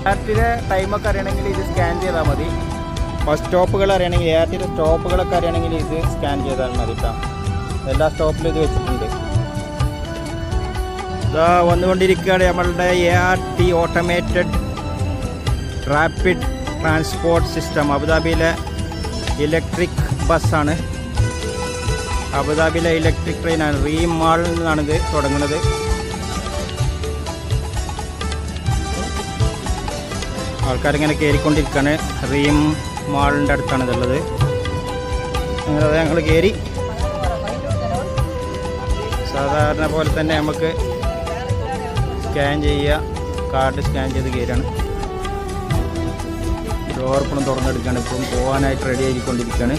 എയർട്ടിൻ്റെ ടൈമൊക്കെ അറിയണമെങ്കിൽ ഇത് സ്കാൻ ചെയ്താൽ മതി. സ്റ്റോപ്പുകൾ അറിയണമെങ്കിൽ എയർട്ടിൻ്റെ സ്റ്റോപ്പുകളൊക്കെ അറിയണമെങ്കിൽ ഇത് സ്കാൻ ചെയ്താൽ മതി കേട്ടോ. എല്ലാ സ്റ്റോപ്പിലും ഇത് വെച്ചിട്ടുണ്ട്. ഇതാ വന്നുകൊണ്ടിരിക്കുകയാണ് നമ്മളുടെ ART automated rapid transport system. അബുദാബിയിലെ ഇലക്ട്രിക് ബസ്സാണ്. അബുദാബിയിലെ ഇലക്ട്രിക് ട്രെയിനാണ്. റീം മാളിൽ നിന്നാണിത് തുടങ്ങുന്നത്. ആൾക്കാരിങ്ങനെ കയറിക്കൊണ്ടിരിക്കുകയാണ്. റീം മാളിൻ്റെ അടുത്താണ് ഇതുള്ളത്. അങ്ങനെ ഞങ്ങൾ കയറി. സാധാരണ പോലെ തന്നെ നമുക്ക് സ്കാൻ ചെയ്യുക. കാർഡ് സ്കാൻ ചെയ്ത് കയറാണ്. ഡോർ ഇപ്പോഴും തുറന്നെടുക്കുകയാണ്. ഇപ്പം പോകാനായിട്ട് റെഡി ആയിക്കൊണ്ടിരിക്കുകയാണ്.